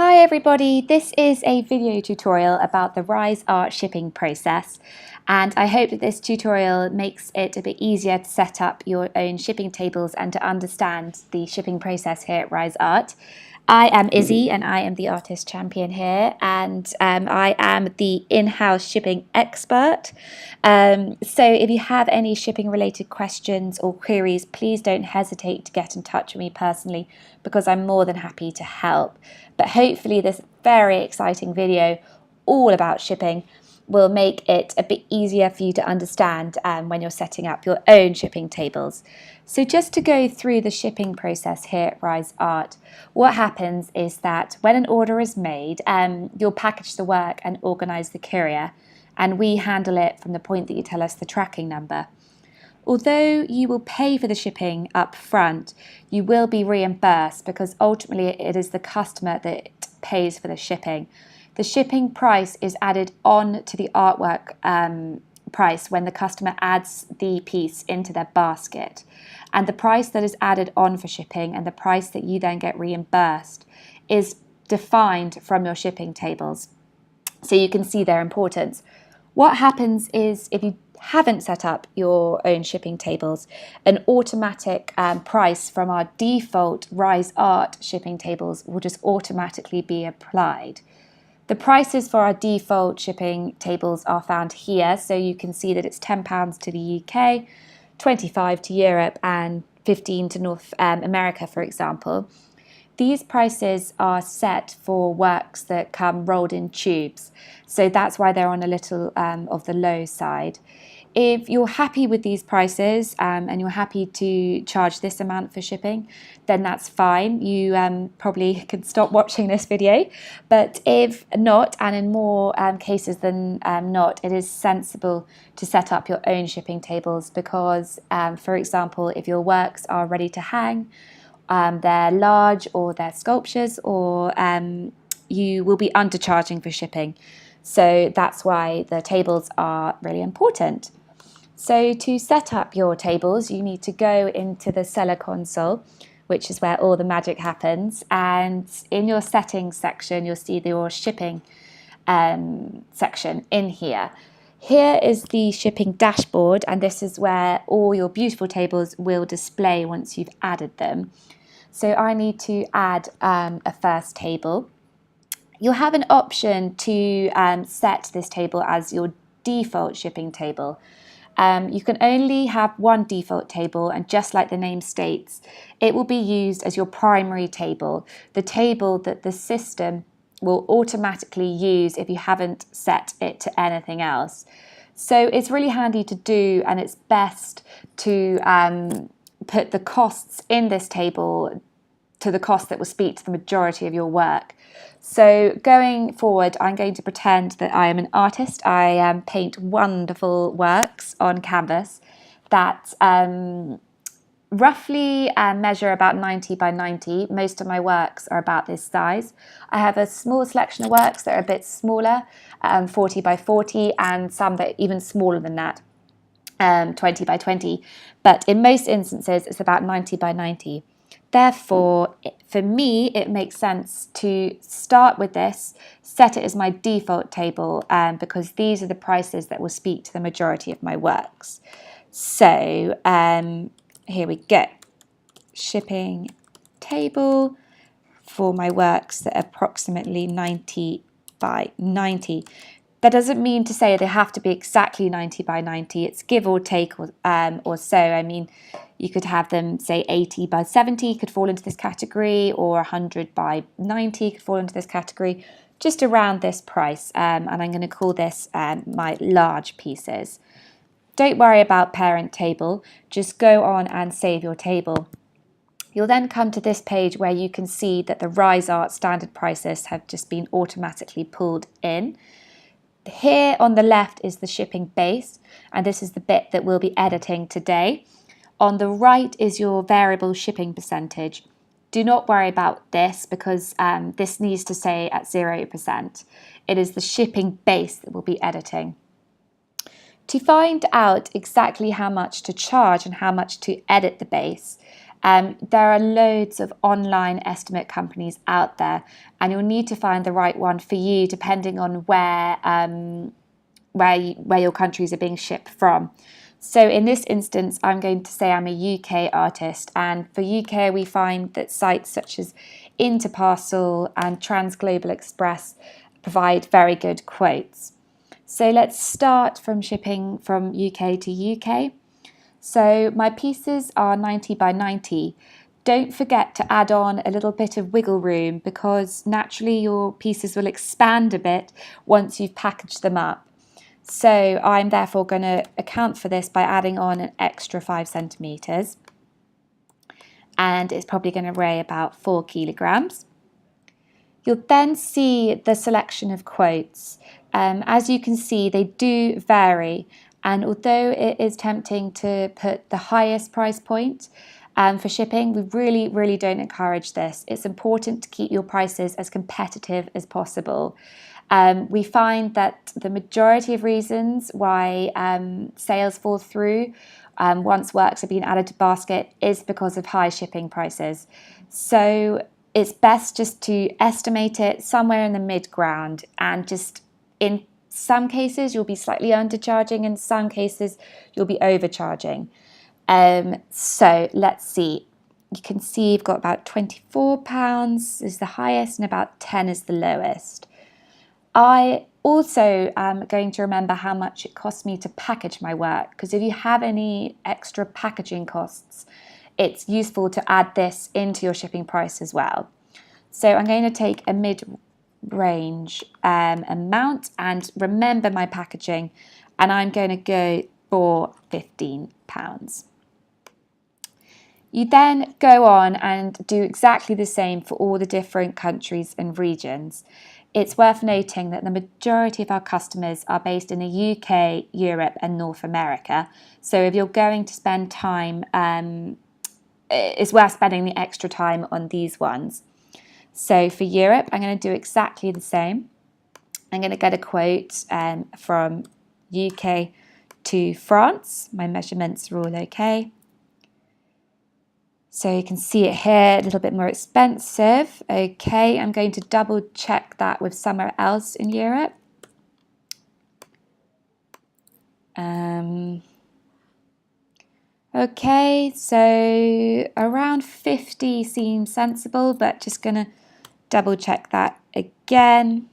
Hi everybody, this is a video tutorial about the Rise Art shipping process, and I hope that this tutorial makes it a bit easier to set up your own shipping tables and to understand the shipping process here at Rise Art. I am Izzy and I am the artist champion here, and I am the in-house shipping expert. So if you have any shipping related questions or queries, please don't hesitate to get in touch with me personally because I'm more than happy to help. But hopefully this very exciting video all about shipping will make it a bit easier for you to understand when you're setting up your own shipping tables. So just to go through the shipping process here at Rise Art, what happens is that when an order is made, you'll package the work and organise the courier, and we handle it from the point that you tell us the tracking number. Although you will pay for the shipping up front, you will be reimbursed because ultimately it is the customer that pays for the shipping. The shipping price is added on to the artwork price when the customer adds the piece into their basket. And the price that is added on for shipping and the price that you then get reimbursed is defined from your shipping tables. So you can see their importance. What happens is if you haven't set up your own shipping tables, an automatic price from our default Rise Art shipping tables will just automatically be applied. The prices for our default shipping tables are found here, so you can see that it's £10 to the UK, 25 to Europe and 15 to North America, for example. These prices are set for works that come rolled in tubes, so that's why they're on a little of the low side. If you're happy with these prices and you're happy to charge this amount for shipping, then that's fine. You probably can stop watching this video. But if not, and in more cases than not, it is sensible to set up your own shipping tables because, for example, if your works are ready to hang, they're large or they're sculptures, or you will be undercharging for shipping. So that's why the tables are really important. So to set up your tables, you need to go into the seller console, which is where all the magic happens. And in your settings section, you'll see your shipping section in here. Here is the shipping dashboard, and this is where all your beautiful tables will display once you've added them. So I need to add a first table. You'll have an option to set this table as your default shipping table. You can only have one default table, and just like the name states, it will be used as your primary table, the table that the system will automatically use if you haven't set it to anything else. So it's really handy to do, and it's best to put the costs in this table to the cost that will speak to the majority of your work. So going forward, I'm going to pretend that I am an artist. I paint wonderful works on canvas that roughly measure about 90 by 90. Most of my works are about this size. I have a small selection of works that are a bit smaller, 40 by 40, and some that are even smaller than that, 20 by 20. But in most instances, it's about 90 by 90. Therefore, for me, it makes sense to start with this, set it as my default table, because these are the prices that will speak to the majority of my works. So here we go. Shipping table for my works that are approximately 90 by 90. That doesn't mean to say they have to be exactly 90 by 90. It's give or take or so. I mean, you could have them, say, 80 by 70 could fall into this category, or 100 by 90 could fall into this category, just around this price. And I'm going to call this my large pieces. Don't worry about parent table. Just go on and save your table. You'll then come to this page where you can see that the Rise Art standard prices have just been automatically pulled in. Here on the left is the shipping base, and this is the bit that we'll be editing today. On the right is your variable shipping percentage. Do not worry about this because this needs to stay at 0%. It is the shipping base that we'll be editing. To find out exactly how much to charge and how much to edit the base, There are loads of online estimate companies out there, and you'll need to find the right one for you depending on where your countries are being shipped from. So in this instance, I'm going to say I'm a UK artist, and for UK we find that sites such as Interparcel and Transglobal Express provide very good quotes. So let's start from shipping from UK to UK. So my pieces are 90 by 90. Don't forget to add on a little bit of wiggle room because naturally your pieces will expand a bit once you've packaged them up. So I'm therefore going to account for this by adding on an extra 5 centimetres, and it's probably going to weigh about 4 kilograms. You'll then see the selection of quotes. As you can see, they do vary, and although it is tempting to put the highest price point for shipping, we really don't encourage this. It's important to keep your prices as competitive as possible. We find that the majority of reasons why sales fall through once works have been added to basket is because of high shipping prices. So it's best just to estimate it somewhere in the mid-ground, and just in some cases you'll be slightly undercharging, in some cases you'll be overcharging. So let's see. You can see you've got about £24 is the highest and about 10 is the lowest. I also am going to remember how much it costs me to package my work, because if you have any extra packaging costs, it's useful to add this into your shipping price as well. So I'm going to take a mid-range amount and remember my packaging, and I'm going to go for £15. You then go on and do exactly the same for all the different countries and regions. It's worth noting that the majority of our customers are based in the UK, Europe and North America. So if you're going to spend time, it's worth spending the extra time on these ones. So for Europe, I'm going to do exactly the same. I'm going to get a quote from UK to France. My measurements are all okay. So you can see it here, a little bit more expensive. Okay, I'm going to double check that with somewhere else in Europe. Okay, so around 50 seems sensible, but just going to double check that again.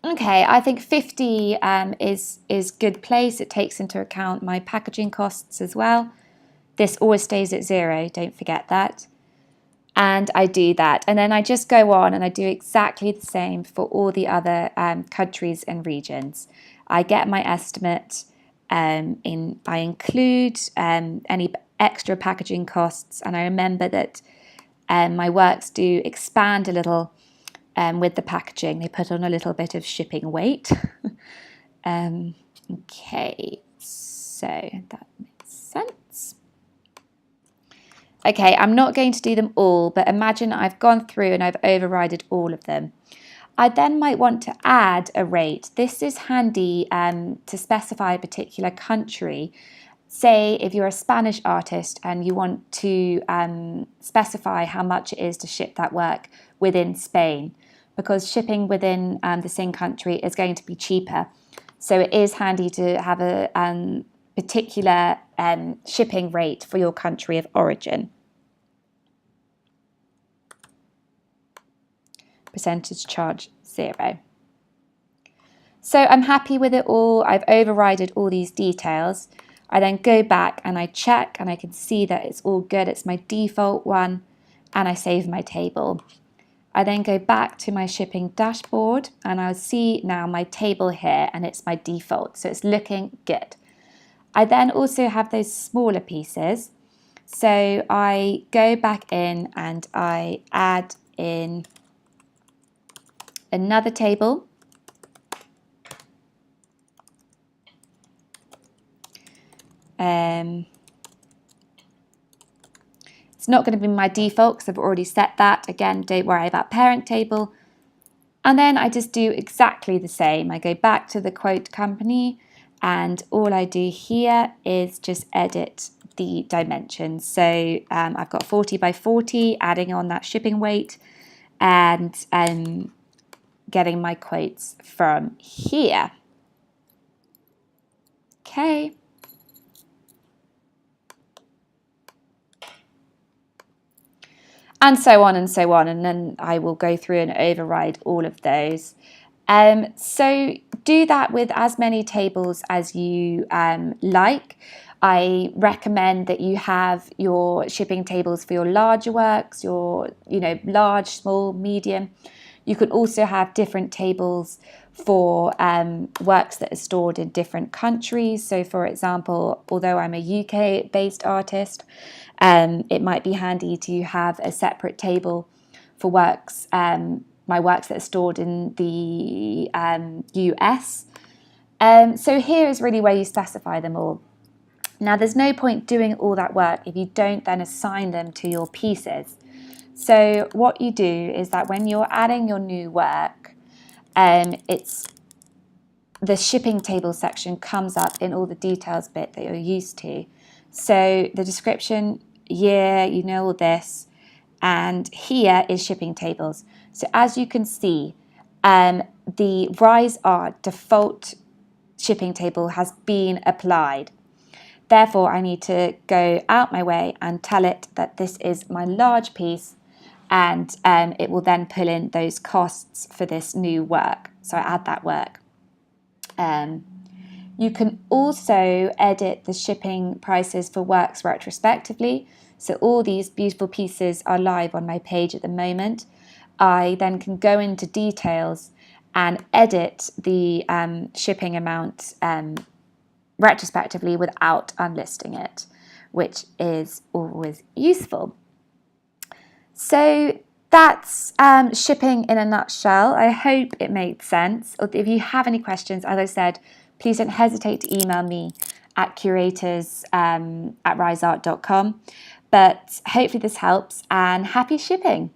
Okay, I think 50 is good place. It takes into account my packaging costs as well. This always stays at 0, don't forget that. And I do that. And then I just go on and I do exactly the same for all the other countries and regions. I get my estimate, I include any extra packaging costs, and I remember that my works do expand a little with the packaging. They put on a little bit of shipping weight. Okay, so that makes sense. Okay, I'm not going to do them all, but imagine I've gone through and I've overridden all of them. I then might want to add a rate. This is handy to specify a particular country. Say if you're a Spanish artist and you want to specify how much it is to ship that work within Spain, because shipping within the same country is going to be cheaper. So it is handy to have a particular shipping rate for your country of origin. Percentage charge 0. So I'm happy with it all. I've overridden all these details. I then go back and I check and I can see that it's all good. It's my default one, and I save my table. I then go back to my shipping dashboard and I'll see now my table here, and it's my default. So it's looking good. I then also have those smaller pieces. So I go back in and I add in another table. It's not going to be my default because I've already set that. Again, don't worry about parent table. And then I just do exactly the same. I go back to the quote company And all I do here is just edit the dimensions. So I've got 40 by 40, adding on that shipping weight, and getting my quotes from here. Okay. And so on and so on, and then I will go through and override all of those. So do that with as many tables as you like. I recommend that you have your shipping tables for your larger works, your large, small, medium. You can also have different tables for works that are stored in different countries. So for example, although I'm a UK-based artist, it might be handy to have a separate table for works, my works that are stored in the US. So here is really where you specify them all. Now, there's no point doing all that work if you don't then assign them to your pieces. So what you do is that when you're adding your new work, it's the shipping table section comes up in all the details bit that you're used to. So the description, year, all this, and here is shipping tables. So as you can see, the Rise Art default shipping table has been applied. Therefore, I need to go out my way and tell it that this is my large piece, and it will then pull in those costs for this new work. So I add that work. You can also edit the shipping prices for works retrospectively. So all these beautiful pieces are live on my page at the moment. I then can go into details and edit the shipping amount retrospectively without unlisting it, which is always useful. So that's shipping in a nutshell. I hope it made sense. If you have any questions, as I said, please don't hesitate to email me at curators@riseart.com. But hopefully this helps, and happy shipping.